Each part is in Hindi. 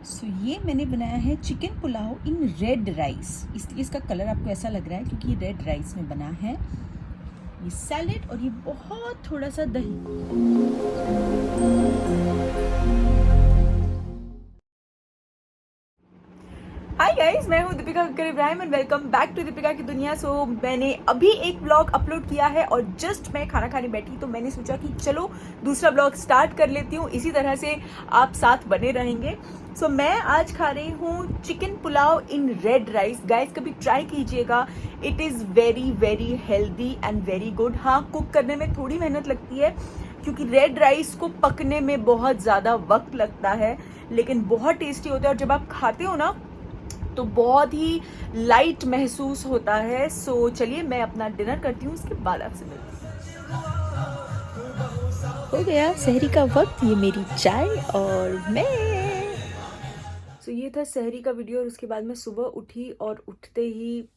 सो ये मैंने बनाया है chicken pulao in red rice. इसलिए इसका कलर आपको ऐसा लग रहा है क्योंकि ये रेड राइस में बना है। ये सैलेड और ये बहुत थोड़ा सा दही। हाय गाइस, मैं हूँ Dipika Kakar Ibrahim and welcome back to Dipika की दुनिया। सो मैंने अभी एक ब्लॉग अपलोड किया है और जस्ट मैं खाना खाने बैठी तो मैंने सोचा कि चलो दूसरा ब्लॉग स्टार्ट कर लेती हूँ। इसी तरह से आप साथ बने रहेंगे। सो मैं आज खा रही हूँ chicken pulao in red rice. Guys कभी ट्राई कीजिएगा, it is very very healthy and very good. हाँ, कुक करने में थोड़ी मेहनत लगती है क्योंकि रेड राइस को पकने में बहुत ज़्यादा वक्त लगता है, लेकिन बहुत टेस्टी होता है और जब आप खाते हो ना तो बहुत ही लाइट महसूस होता है। सो चलिए मैं अपना डिनर करती हूँ, उसके बाद आपसे मिलती हूँ। हो गया सहरी का वक्त, ये मेरी चाय और मैं। सो ये था सहरी का वीडियो और उसके बाद मैं सुबह उठी और उठते ही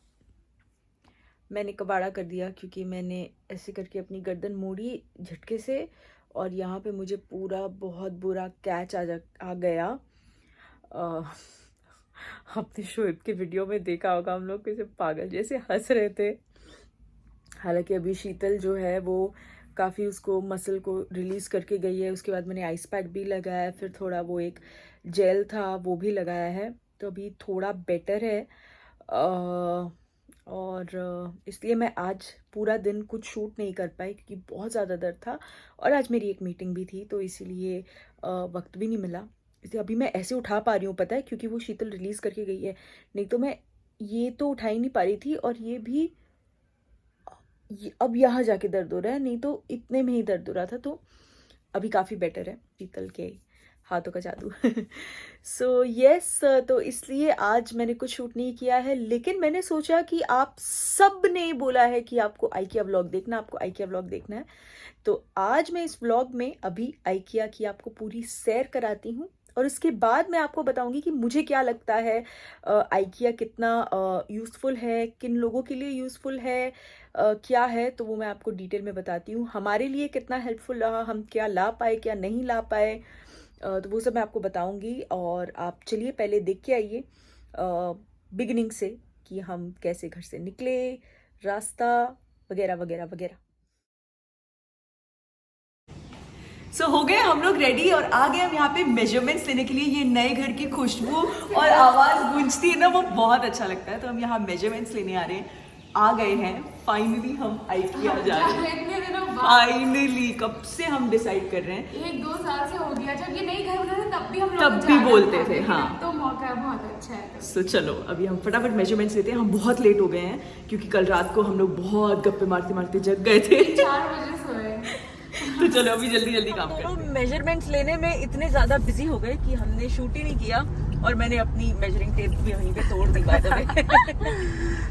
मैंने कबाड़ा कर दिया क्योंकि मैंने ऐसे करके अपनी गर्दन मोड़ी झटके से और यहाँ पे मुझे पूरा बहुत बुरा कैच आ गया। आपने शोएब के वीडियो में देखा होगा, हम लोग कैसे पागल जैसे हंस रहे थे। हालांकि अभी शीतल जो है वो काफ़ी उसको मसल को रिलीज़ करके गई है। उसके बाद मैंने आइस पैक भी लगाया, फिर थोड़ा वो एक जेल था वो भी लगाया है, तो अभी थोड़ा बेटर है। और इसलिए मैं आज पूरा दिन कुछ शूट नहीं कर पाई क्योंकि बहुत ज़्यादा दर्द था और आज मेरी एक मीटिंग भी थी, तो इसीलिए वक्त भी नहीं मिला। इसलिए अभी मैं ऐसे उठा पा रही हूँ, पता है, क्योंकि वो शीतल रिलीज़ करके गई है। नहीं तो मैं ये तो उठा ही नहीं पा रही थी और ये भी अब यहाँ जाके दर्द हो रहा है, नहीं तो इतने में ही दर्द हो रहा था। तो अभी काफ़ी बेटर है शीतल के हाथों का जादू। सो यस, तो इसलिए आज मैंने कुछ शूट नहीं किया है, लेकिन मैंने सोचा कि आप सब ने बोला है कि आपको आइकिया व्लॉग देखना, आपको आइकिया व्लॉग देखना है, तो आज मैं इस व्लॉग में अभी आइकिया की आपको पूरी सैर कराती हूँ और उसके बाद मैं आपको बताऊंगी कि मुझे क्या लगता है आइकिया कितना यूज़फुल है, किन लोगों के लिए यूज़फुल है, क्या है, तो वो मैं आपको डिटेल में बताती हूँ। हमारे लिए कितना हेल्पफुल रहा, हम क्या ला पाए क्या नहीं ला पाए, तो वो सब मैं आपको बताऊंगी। और आप चलिए पहले देख के आइए बिगिनिंग से कि हम कैसे घर से निकले, रास्ता वगैरह वगैरह वगैरह। सो हो गए हम लोग रेडी और आ गए हम यहाँ पे मेजरमेंट्स लेने के लिए। ये नए घर की खुशबू और आवाज़ गूंजती है ना, वो बहुत अच्छा लगता है। तो हम यहाँ मेजरमेंट्स लेने आ रहे हैं, आ गए हैं फाइनली। हम आइकिया जा रहे हैं फाइनली। कब से हम डिसाइड कर रहे हैं, 1-2 साल से हो गया। जब ये नई घर बना था तब भी हम तब भी बोलते थे। हाँ, तो मौका बहुत अच्छा है। सो चलो अभी हम फटाफट मेजरमेंट्स लेते हैं। हम बहुत लेट हो गए हैं क्योंकि कल रात को हम लोग बहुत गप्पे मारते मारते जग गए थे। 4 बजे सोए। तो चलो अभी जल्दी जल्दी काम करो। मेजरमेंट्स लेने में इतने ज़्यादा बिजी हो गए कि हमने शूट ही नहीं किया और मैंने अपनी मेजरिंग टेप भी वहीं पे तोड़ दी by the way.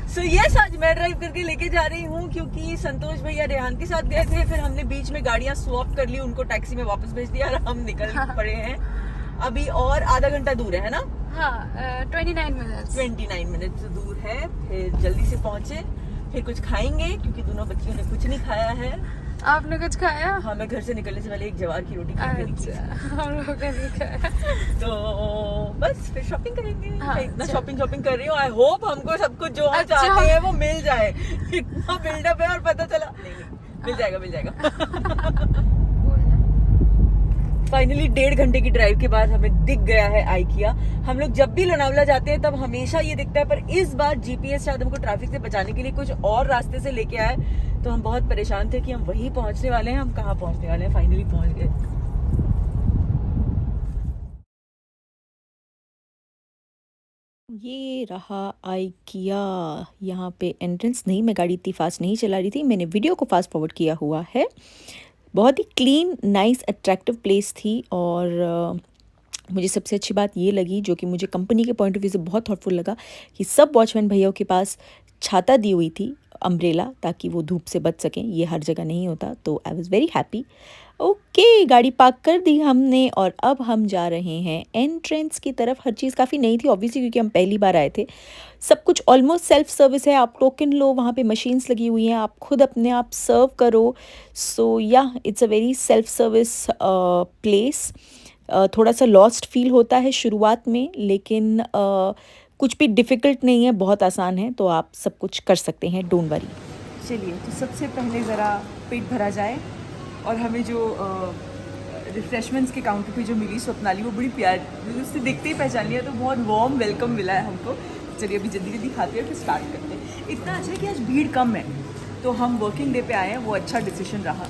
So yes, आज मैं ड्राइव करके लेके जा रही हूँ क्योंकि संतोष भैया रेहान के साथ गए थे, फिर हमने बीच में गाड़ियाँ स्वैप कर ली, उनको टैक्सी में वापस भेज दिया और हम निकल पड़े हैं। अभी और आधा घंटा दूर है ना? हाँ, 29 मिनट दूर है। फिर जल्दी से पहुंचे, फिर कुछ खाएंगे क्योंकि दोनों बच्चियों ने कुछ नहीं खाया है। आपने कुछ खाया? हाँ, मैं घर से निकलने से पहले एक जवार की रोटी खा के निकली। हम लोगों ने नहीं खाया। तो बस फिर शॉपिंग करेंगे। हाँ, मैं इतना शॉपिंग कर रही हूँ, आई होप हमको सब कुछ जो हम चाहते हैं वो मिल जाए। इतना बिल्डअप है और पता चला नहीं, मिल जाएगा। फाइनली 1.5 घंटे की ड्राइव के बाद हमें दिख गया है आइकिया। हम लोग जब भी लोनावला जाते हैं तब हमेशा ये दिखता है, पर इस बार जीपीएस शायद हमको ट्रैफिक से बचाने के लिए कुछ और रास्ते से लेके आए, तो हम बहुत परेशान थे कि हम वहीं पहुंचने वाले हैं। हम कहाँ पहुंचने वाले हैं, फाइनली पहुंच गए। ये रहा आइकिया। यहाँ पे एंट्रेंस। नहीं, मैं गाड़ी इतनी फास्ट नहीं चला रही थी, मैंने वीडियो को फास्ट फॉरवर्ड किया हुआ है। बहुत ही क्लीन, नाइस, अट्रैक्टिव प्लेस थी और मुझे सबसे अच्छी बात ये लगी, जो कि मुझे कंपनी के पॉइंट ऑफ व्यू से बहुत थॉटफुल लगा, कि सब वॉचमैन भैया के पास छाता दी हुई थी, अम्ब्रेला, ताकि वो धूप से बच सकें। ये हर जगह नहीं होता, तो I was very happy. Okay, गाड़ी पार्क कर दी हमने और अब हम जा रहे हैं एंट्रेंस की तरफ। हर चीज़ काफ़ी नई थी ऑब्वियसली क्योंकि हम पहली बार आए थे। सब कुछ ऑलमोस्ट सेल्फ सर्विस है, आप टोकन लो, वहाँ पे मशीन्स लगी हुई हैं, आप खुद अपने आप सर्व करो। सो या it's a very self service place थोड़ा सा लॉस्ट फील होता है शुरुआत में, लेकिन कुछ भी डिफ़िकल्ट नहीं है, बहुत आसान है, तो आप सब कुछ कर सकते हैं, डोंट वरी। चलिए, तो सबसे पहले ज़रा पेट भरा जाए, और हमें जो रिफ्रेशमेंट्स के काउंटर पे जो मिली स्वप्नाली, वो बड़ी प्यार, उससे देखते ही पहचान लिया, तो बहुत वार्म वेलकम मिला है हमको। चलिए अभी जल्दी जल्दी खाते हैं फिर स्टार्ट करते हैं। इतना अच्छा है कि आज भीड़ कम है, तो हम वर्किंग डे पे आए हैं, वो अच्छा डिसीजन रहा।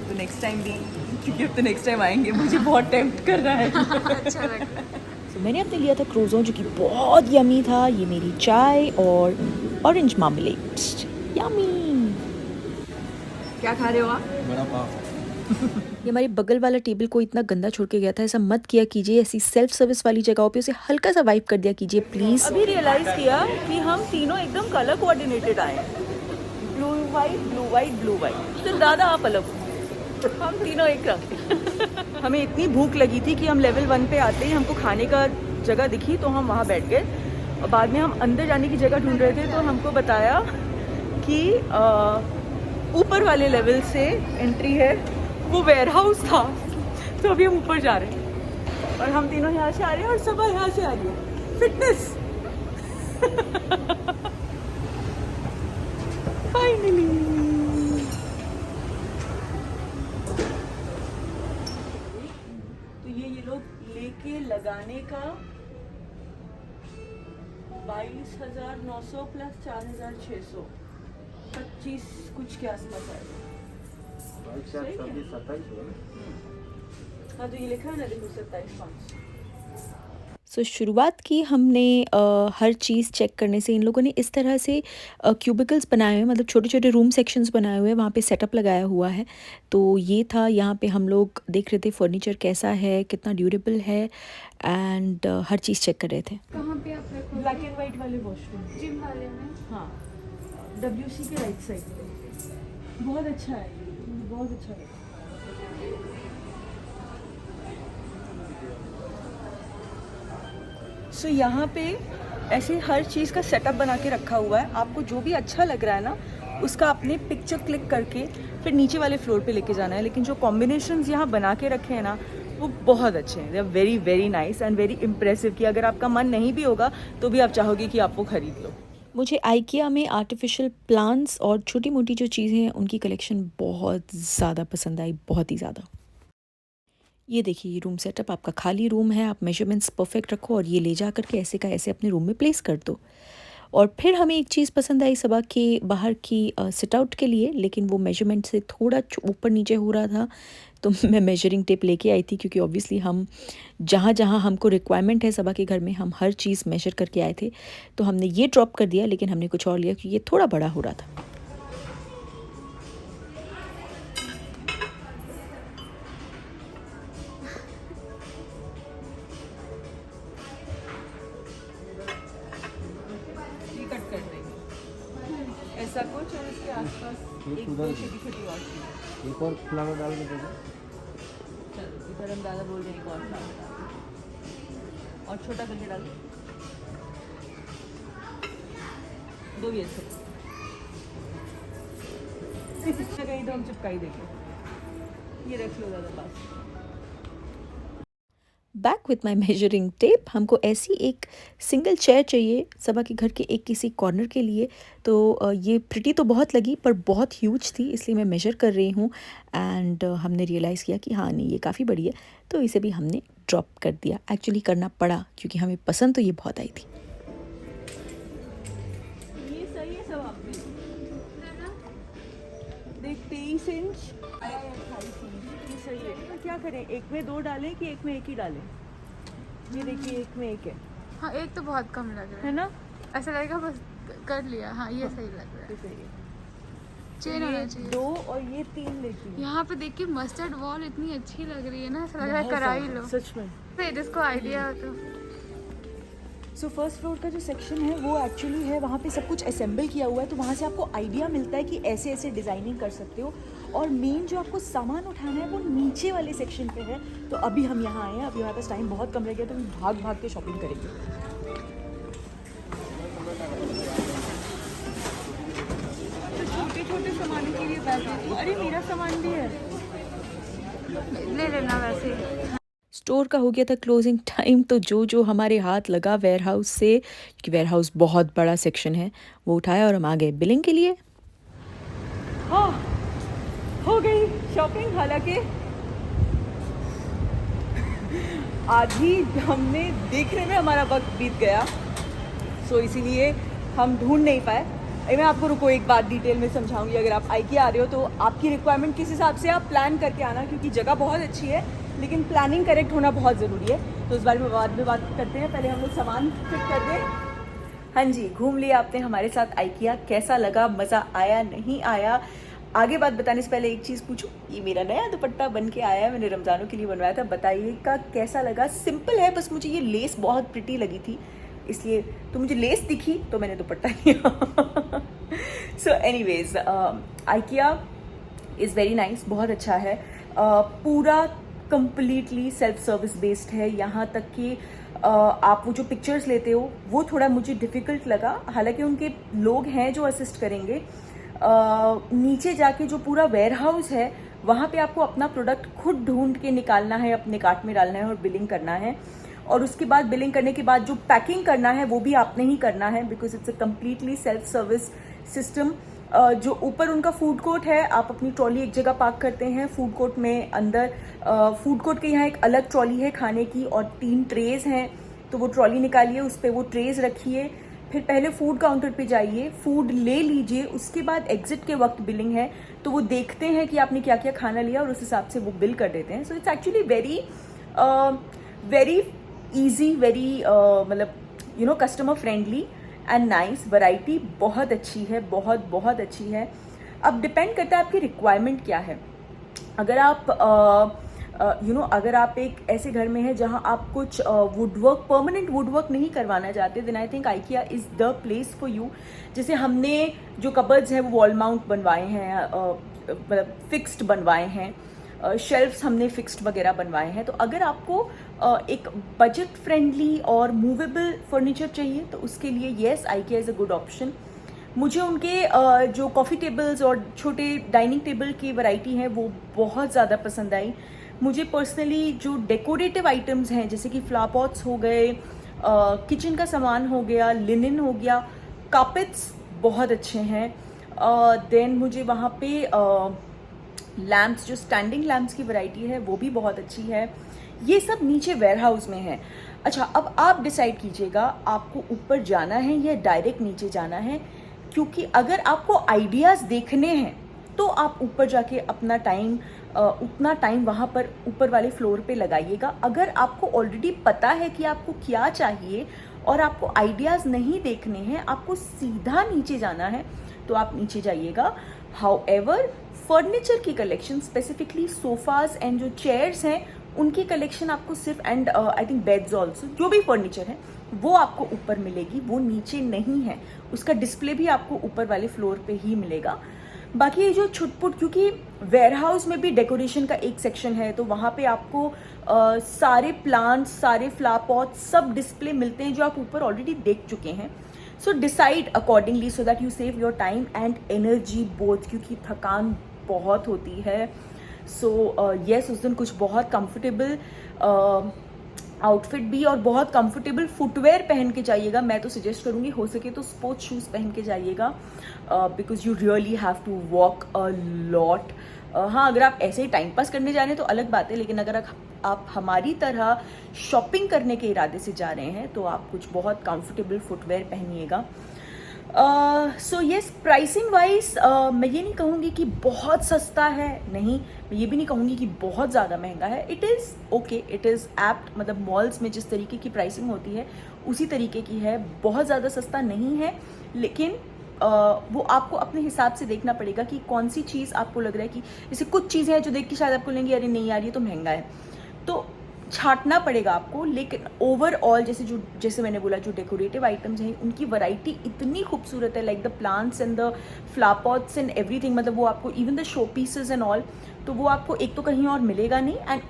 तो नेक्स्ट टाइम भी, क्योंकि अब तो नेक्स्ट टाइम आएंगे, मुझे बहुत टेम्प्ट कर रहा है। अच्छा लग रहा है। तो मैंने अपने लिया था क्रोज़ों, जो कि बहुत यमी था। ये मेरी चाय और ऑरेंज मार्मलेट, यमी। क्या खा रहे हो आप? बड़ा पाव। ये हमारे बगल वाला टेबल को इतना गंदा छोड़ के गया था, ऐसा मत किया कीजिए। ऐसी सेल्फ सर्विस वाली जगहों पे उसे हल्का सा वाइप कर दिया कीजिए प्लीज़। अभी रियलाइज़ किया कि हम तीनों एकदम कलर कोऑर्डिनेटेड आए हैं, blue white blue white blue white. तो दादा आप अलग हो, हम तीनों एक रंग। हमें इतनी भूख लगी थी कि हम लेवल 1 पे आते ही हमको खाने का जगह दिखी, तो हम वहाँ बैठ गए। और बाद में हम अंदर जाने की जगह ढूंढ रहे थे, तो हमको बताया कि ऊपर वाले लेवल से एंट्री है, वो वेयर हाउस था। तो अभी हम ऊपर जा रहे हैं, और हम तीनों यहाँ से आ रहे हैं, और सब यहाँ से आ रही है। Fitness finally. तो ये लोग लेके लगाने का 22,900 प्लस 4,600, 25 कुछ के आसपास आएगा। हाँ, तो ये लिखा है ना, देखो 27,500। सो शुरुआत की हमने हर चीज़ चेक करने से। इन लोगों ने इस तरह से क्यूबिकल्स बनाए हुए हैं, मतलब छोटे छोटे रूम सेक्शंस बनाए हुए हैं, वहाँ पे सेटअप लगाया हुआ है। तो ये था, यहाँ पे हम लोग देख रहे थे फर्नीचर कैसा है, कितना ड्यूरेबल है, एंड हर चीज़ चेक कर रहे थे। कहाँ पे आप रखोगे? ब्लैक एंड वाइट वाले वॉशरूम, जिम वाले में? हाँ, WC के राइट साइड पे। बहुत अच्छा है, बहुत अच्छा है। सो यहाँ पे ऐसे हर चीज़ का सेटअप बना के रखा हुआ है। आपको जो भी अच्छा लग रहा है ना, उसका अपने पिक्चर क्लिक करके फिर नीचे वाले फ्लोर पे लेके जाना है। लेकिन जो कॉम्बिनेशंस यहाँ बना के रखे हैं ना, वो बहुत अच्छे हैं। They are very very nice and very impressive, कि अगर आपका मन नहीं भी होगा तो भी आप चाहोगे कि आप वो खरीद लो। मुझे आइकिया में आर्टिफिशियल प्लांट्स और छोटी मोटी जो चीज़ें हैं, उनकी कलेक्शन बहुत ज़्यादा पसंद आई, बहुत ही ज़्यादा। ये देखिए, ये रूम सेटअप आपका खाली रूम है, आप मेजरमेंट्स परफेक्ट रखो और ये ले जा करके ऐसे का ऐसे अपने रूम में प्लेस कर दो। और फिर हमें एक चीज़ पसंद आई सबा के बाहर की सिट आउट के लिए, लेकिन वो मेजरमेंट से थोड़ा ऊपर नीचे हो रहा था, तो मैं मेजरिंग टेप लेके आई थी, क्योंकि ऑब्वियसली हम जहाँ जहाँ हमको रिक्वायरमेंट है सबा के घर में, हम हर चीज़ मेजर करके आए थे। तो हमने ये ड्रॉप कर दिया, लेकिन हमने कुछ और लिया क्योंकि ये थोड़ा बड़ा हो रहा था। ऐसा कुछ, और इसके आसपास एक दो छोटी छोटी और चीज़। एक और फ्लावर डाल के देखो। चलो, इधर हम दादा बोल रहे हैं एक और फ्लावर डाल, और छोटा करके डाल दो। ये सब कहीं तो हम चिपकाई देंगे। ये रख लो दादा पास। Back with my measuring tape. हमको ऐसी एक सिंगल चेयर चाहिए सबा के घर के एक किसी कॉर्नर के लिए। तो ये प्रिटी तो बहुत लगी, पर बहुत ह्यूज थी, इसलिए मैं मेजर कर रही हूँ। एंड हमने रियलाइज़ किया कि हाँ नहीं, ये काफ़ी बड़ी है, तो इसे भी हमने ड्रॉप कर दिया। एक्चुअली करना पड़ा, क्योंकि हमें पसंद तो ये बहुत आई थी। ये सही है सब आपने देख, 23 इंच, 28 इंच, ये सही है। तो क्या करें, एक में दो डालें कि एक में एक ही डालें? ये देखिए, एक में एक है। हाँ, एक तो बहुत कम लग रहा है है ना? ऐसा लगेगा बस कर लिया। हाँ, ये सही लग रहा है। सही है। चेन होना चाहिए। 2 और ये 3 लेती हूँ। यहाँ पे देखिए मस्टर्ड वॉल इतनी अच्छी लग रही है ना, ऐसा लग रहा है करा ही लो। सच में। फिर इसको आइडिया हो तो। सो फर्स्ट फ्लोर का जो सेक्शन है वो एक्चुअली है, वहाँ पे सब कुछ असेंबल किया हुआ है, तो वहाँ से आपको आइडिया मिलता है कि ऐसे ऐसे डिज़ाइनिंग कर सकते हो। और मेन जो आपको सामान उठाना है वो नीचे वाले सेक्शन पे है। तो अभी हम यहाँ आए हैं, अभी हमारे पास टाइम बहुत कम रह गया, तो हम भाग भाग के शॉपिंग करेंगे। तो छोटे छोटे सामानों के लिए बैग, अरे मेरा सामान भी है, ले लेना वैसे। स्टोर का हो गया था क्लोजिंग टाइम, तो जो जो हमारे हाथ लगा वेयर हाउस से, क्योंकि वेयर हाउस बहुत बड़ा सेक्शन है, वो उठाया और हम आ गए बिलिंग के लिए। हाँ, हो गई शॉपिंग। हालांकि आधी हमने देखने में हमारा वक्त बीत गया, सो इसीलिए हम ढूंढ नहीं पाए। मैं आपको रुको एक बात डिटेल में समझाऊंगी। अगर आप IKEA आ रहे हो तो आपकी रिक्वायरमेंट किस हिसाब से आप प्लान करके आना, क्योंकि जगह बहुत अच्छी है लेकिन प्लानिंग करेक्ट होना बहुत ज़रूरी है। तो इस बारे में बाद में बात करते हैं, पहले हम लोग सामान फिट कर दें। हाँ जी, घूम लिया आपने हमारे साथ IKEA, कैसा लगा, मज़ा आया नहीं आया? आगे बात बताने से पहले एक चीज़ पूछूं, ये मेरा नया दुपट्टा बन के आया है, मैंने रमज़ानों के लिए बनवाया था, बताइएगा कैसा लगा। सिंपल है, बस मुझे ये लेस बहुत प्रिटी लगी थी, इसलिए तो मुझे लेस दिखी तो मैंने दुपट्टा लिया। So anyways, IKEA is very nice, बहुत अच्छा है। पूरा कंप्लीटली सेल्फ सर्विस बेस्ड है, यहाँ तक कि आप वो जो पिक्चर्स लेते हो वो थोड़ा मुझे डिफ़िकल्ट लगा। हालांकि उनके लोग हैं जो असिस्ट करेंगे। नीचे जाके जो पूरा वेयर हाउस है वहाँ पे आपको अपना प्रोडक्ट खुद ढूंढ के निकालना है, अपने कार्ट में डालना है और बिलिंग करना है। और उसके बाद बिलिंग करने के बाद जो पैकिंग करना है वो भी आपने ही करना है, because it's a completely self service system. जो ऊपर उनका फूड कोर्ट है, आप अपनी ट्रॉली एक जगह पार्क करते हैं फूड कोर्ट में अंदर। फूड कोर्ट के यहाँ एक अलग ट्रॉली है खाने की और 3 ट्रेज हैं, तो वो ट्रॉली निकालिए, उस पर वो ट्रेज रखिए, फिर पहले फूड काउंटर पे जाइए, फूड ले लीजिए, उसके बाद एग्जिट के वक्त बिलिंग है, तो वो देखते हैं कि आपने क्या क्या खाना लिया और उस हिसाब से वो बिल कर देते हैं। So it's actually very very easy, very मतलब customer friendly and nice. Variety बहुत अच्छी है, बहुत बहुत अच्छी है। अब डिपेंड करता है आपकी रिक्वायरमेंट क्या है। अगर आप अगर आप एक ऐसे घर में हैं जहां आप कुछ वुडवर्क, परमानेंट वुडवर्क नहीं करवाना चाहते, then I think IKEA is the place for you. जैसे हमने जो कबर्ड्स हैं वो वॉल माउंट बनवाए हैं, मतलब फिक्स्ड बनवाए हैं, शेल्फ्स हमने फिक्स्ड वगैरह बनवाए हैं। तो अगर आपको एक बजट फ्रेंडली और मूवेबल फर्नीचर चाहिए तो उसके लिए yes, IKEA is a good option. मुझे उनके जो कॉफ़ी टेबल्स और छोटे डाइनिंग टेबल की वैरायटी है वो बहुत ज़्यादा पसंद आई। मुझे पर्सनली जो डेकोरेटिव आइटम्स हैं जैसे कि फ्लावर पॉट्स हो गए, किचन का सामान हो गया, लिनन हो गया, कार्पेट्स बहुत अच्छे हैं। देन मुझे वहाँ पे लैम्प्स, जो स्टैंडिंग लैम्प्स की वैरायटी है वो भी बहुत अच्छी है। ये सब नीचे वेयर हाउस में है। अच्छा, अब आप डिसाइड कीजिएगा आपको ऊपर जाना है या डायरेक्ट नीचे जाना है, क्योंकि अगर आपको आइडियाज़ देखने हैं तो आप ऊपर जाके अपना टाइम उतना टाइम वहाँ पर ऊपर वाले फ्लोर पे लगाइएगा। अगर आपको ऑलरेडी पता है कि आपको क्या चाहिए और आपको आइडियाज़ नहीं देखने हैं, आपको सीधा नीचे जाना है, तो आप नीचे जाइएगा। हाउएवर फर्नीचर की कलेक्शन, स्पेसिफिकली सोफाज एंड जो चेयर्स हैं उनकी कलेक्शन आपको सिर्फ, and I think beds also, जो भी फर्नीचर है वो आपको ऊपर मिलेगी, वो नीचे नहीं है। उसका डिस्प्ले भी आपको ऊपर वाले फ्लोर पे ही मिलेगा। बाकी ये जो छुटपुट, क्योंकि वेयर हाउस में भी डेकोरेशन का एक सेक्शन है, तो वहाँ पे आपको सारे प्लांट्स, सारे फ्लावर पॉट, सब डिस्प्ले मिलते हैं जो आप ऊपर ऑलरेडी देख चुके हैं। So decide accordingly so that you save your time and energy both, क्योंकि थकान बहुत होती है। सो येस, उस दिन कुछ बहुत कंफर्टेबल आउटफिट भी और बहुत कंफर्टेबल फुटवेयर पहन के जाइएगा। मैं तो सजेस्ट करूँगी हो सके तो स्पोर्ट्स शूज़ पहन के जाइएगा, because you really have to walk a lot. हाँ, अगर आप ऐसे ही टाइम पास करने जा रहे हैं तो अलग बात है, लेकिन अगर आप हमारी तरह शॉपिंग करने के इरादे से जा रहे हैं तो आप कुछ बहुत कंफर्टेबल फुटवेयर पहनिएगा। सो येस, प्राइसिंग वाइज मैं ये नहीं कहूँगी कि बहुत सस्ता है, नहीं, मैं ये भी नहीं कहूँगी कि बहुत ज़्यादा महंगा है। It is okay, it is apt, मतलब मॉल्स में जिस तरीके की प्राइसिंग होती है उसी तरीके की है। बहुत ज़्यादा सस्ता नहीं है, लेकिन वो आपको अपने हिसाब से देखना पड़ेगा कि कौन सी चीज़ आपको लग रहा है कि, जैसे कुछ चीज़ें हैं जो देख के शायद आपको लगेंगी अरे नहीं यार ये तो महंगा है, तो छांटना पड़ेगा आपको। लेकिन ओवरऑल जैसे मैंने बोला, जो डेकोरेटिव आइटम्स हैं उनकी वैरायटी इतनी खूबसूरत है, like the plants and the flower pots and everything, मतलब वो आपको even the show pieces and all, तो वो आपको एक तो कहीं और मिलेगा नहीं, एंड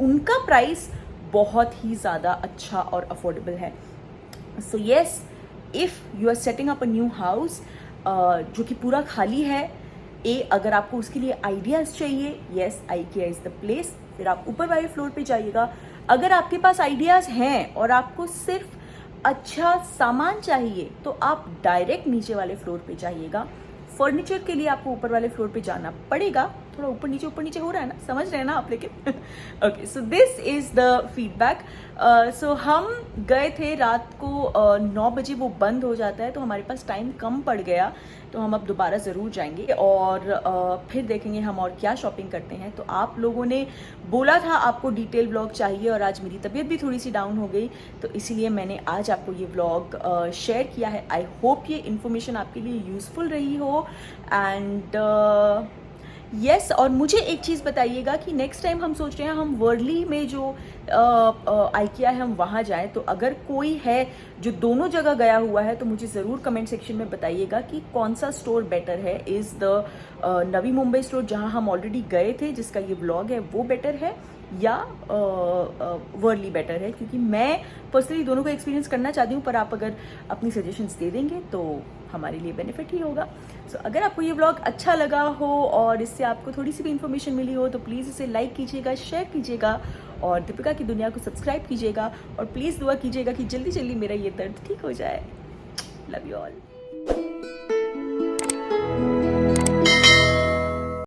उनका प्राइस बहुत ही ज़्यादा अच्छा और अफोर्डेबल है। So yes, if you are setting up a new house जो कि पूरा खाली है, अगर आपको उसके लिए आइडियाज़ चाहिए, yes, IKEA is the place. फिर आप ऊपर वाले फ्लोर पे जाइएगा। अगर आपके पास आइडियाज़ हैं और आपको सिर्फ अच्छा सामान चाहिए तो आप डायरेक्ट नीचे वाले फ्लोर पे जाइएगा। फर्नीचर के लिए आपको ऊपर वाले फ्लोर पे जाना पड़ेगा। थोड़ा ऊपर नीचे हो रहा है ना, समझ रहे हैं ना आप, लेकिन okay, so this is the feedback. So हम गए थे रात को 9 बजे, वो बंद हो जाता है, तो हमारे पास टाइम कम पड़ गया, तो हम अब दोबारा ज़रूर जाएंगे और फिर देखेंगे हम और क्या शॉपिंग करते हैं। तो आप लोगों ने बोला था आपको डिटेल व्लॉग चाहिए और आज मेरी तबीयत भी थोड़ी सी डाउन हो गई, तो इसीलिए मैंने आज आपको ये व्लॉग शेयर किया है। आई होप ये इन्फॉर्मेशन आपके लिए यूज़फुल रही हो एंड यस। और मुझे एक चीज़ बताइएगा कि नेक्स्ट टाइम हम सोच रहे हैं हम वर्ली में जो आइकिया है हम वहाँ जाएं, तो अगर कोई है जो दोनों जगह गया हुआ है तो मुझे ज़रूर कमेंट सेक्शन में बताइएगा कि कौन सा स्टोर बेटर है। Is the Navi Mumbai store जहाँ हम ऑलरेडी गए थे जिसका ये व्लॉग है वो बेटर है या वर्ली बेटर है, क्योंकि मैं पर्सनली दोनों को एक्सपीरियंस करना चाहती हूँ, पर आप अगर अपनी सजेशंस दे देंगे तो हमारे लिए बेनिफिट ही होगा। सो अगर आपको ये व्लॉग अच्छा लगा हो और इससे आपको थोड़ी सी भी इन्फॉर्मेशन मिली हो तो प्लीज़ इसे लाइक कीजिएगा, शेयर कीजिएगा और दीपिका की दुनिया को सब्सक्राइब कीजिएगा और प्लीज़ दुआ कीजिएगा कि जल्दी जल्दी मेरा ये दर्द ठीक हो जाए। Love you all.